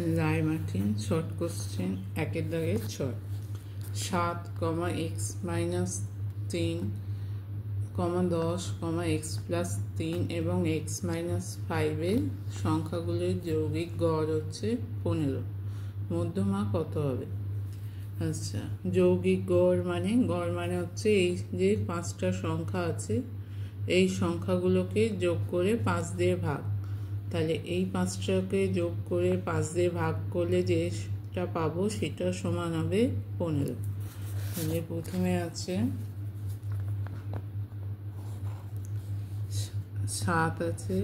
রায় Martin short question একের দাগের 6 7, x minus 3, 10, x plus 3 এবং x মাইনাস 5 সংখ্যাগুলির যৌগিক গড় হচ্ছে 15। মধ্যমা কত হবে? আচ্ছা, যৌগিক গড় মানে হচ্ছে এই যে 5টা সংখ্যা আছে, এই সংখ্যাগুলোকে যোগ করে 5 দিয়ে ভাগ। তাহলে এই 5টাকে যোগ করে 5 দিয়ে ভাগ করলে যেটা পাবো সেটা সমান হবে 15। তাহলে প্রথমে আছে 7 আছে,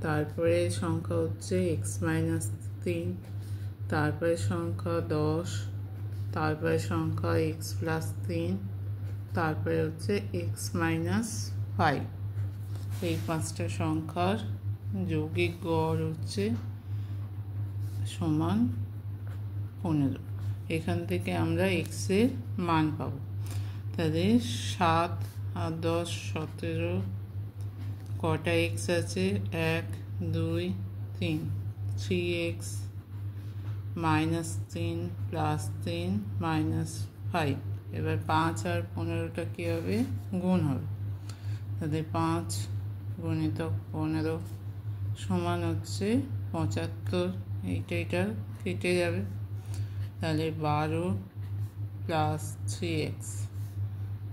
তারপরে সংখ্যা হচ্ছে x মাইনাস 3, তারপরে সংখ্যা 10, তারপরে সংখ্যা x প্লাস 3, তারপরে হচ্ছে x মাইনাস 5। এই 5টা সংখ্যার যৌগিক গড় হচ্ছে সমান 15। এখান থেকে আমরা x এর মান পাবো। তাহলে 7 আর 10 17, কটা x আছে? 1 2 3, 3x মাইনাস 3 প্লাস 3 মাইনাস 5। এবার 5 আর 15টা কী হবে? গুণ হবে। তাহলে 5 গুণিতক 15 সমান হচ্ছে 75। এইটা কেটে যাবে, তাহলে 12 প্লাস 3x।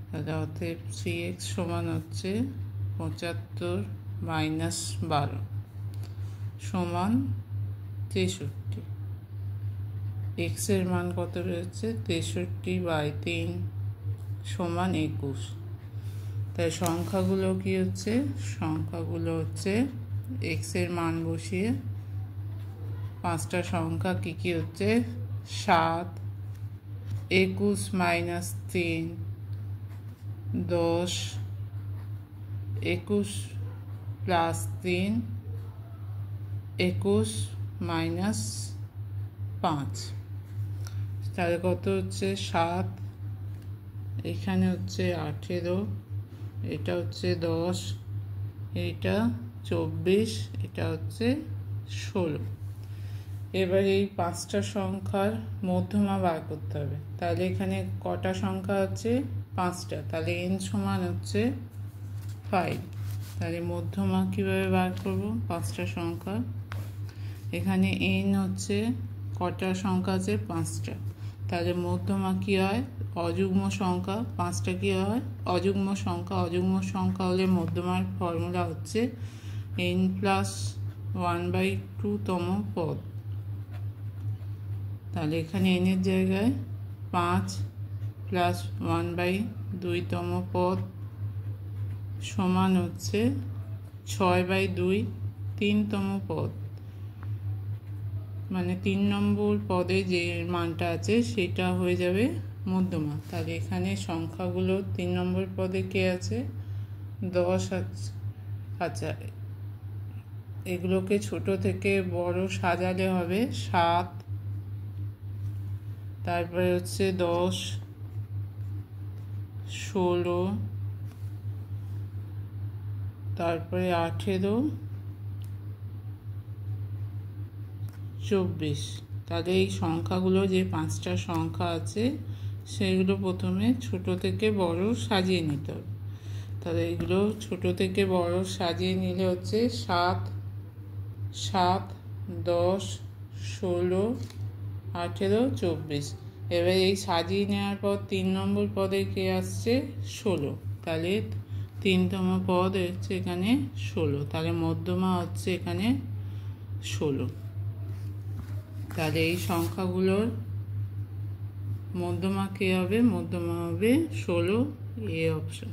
তাহলে অতএব 3x সমান হচ্ছে 75 মাইনাস 12 সমান 63। x এর মান কত রয়েছে? 63/3 সমান 21। তাই সংখ্যাগুলো কি হচ্ছে? সংখ্যাগুলো হচ্ছে x এর মান বসিয়ে 5টা সংখ্যা কি হচ্ছে? 7, 21 মাইনাস 3, 10, 21 প্লাস 3, 21 মাইনাস 5। তাহলে কত হচ্ছে? 7, এখানে হচ্ছে 18, এটা হচ্ছে 10, এটা 24, এটা হচ্ছে 16। এবার এই 5টা সংখ্যার মধ্যমা বার করতে হবে। তাহলে এখানে কটা সংখ্যা আছে? 5টা। তাহলে n সমান হচ্ছে 5। তাহলে মধ্যমা কীভাবে বার করব? 5টা সংখ্যা, এখানে n হচ্ছে কটা সংখ্যা আছে? 5টা। তাহলে মধ্যমা কী হয়? অযুগ্ম সংখ্যা। 5টা কী হয়? অযুগ্ম সংখ্যা। অযুগ্ম সংখ্যা হলে মধ্যমার ফর্মুলা হচ্ছে n প্লাস 1/2 তম পদ। তাহলে এখানে n এর জায়গায় 5 প্লাস 1/2 তম পদ সমান হচ্ছে 6/2 3তম পদ, মানে 3 নম্বর পদে যে মানটা আছে সেটা হয়ে যাবে মধ্যমা। তাহলে এখানে সংখ্যাগুলো 3 নম্বর পদে কে আছে? 10 আছে। আচ্ছা, এগুলোকে ছোট থেকে বড় সাজালে হবে 7, তারপরে হচ্ছে 10, 16, তারপরে 18, 24। তাহলে এই সংখ্যাগুলো যে 5টা সংখ্যা আছে সেগুলো প্রথমে ছোট থেকে বড় সাজিয়ে নিতে হবে। তাহলে এগুলো ছোট থেকে বড় সাজিয়ে নিলে হচ্ছে 7, 10, 16, 18, 24। এবার এই সাজিয়ে নেওয়ার পর 3 নম্বর পদে কে আসছে? 16। তাহলে 3তম পদ হচ্ছে এখানে 16। তাহলে মধ্যমা হচ্ছে এখানে 16। তাহলে এই সংখ্যাগুলোর মধ্যমা কে হবে? মধ্যমা হবে 16, এ অপশন।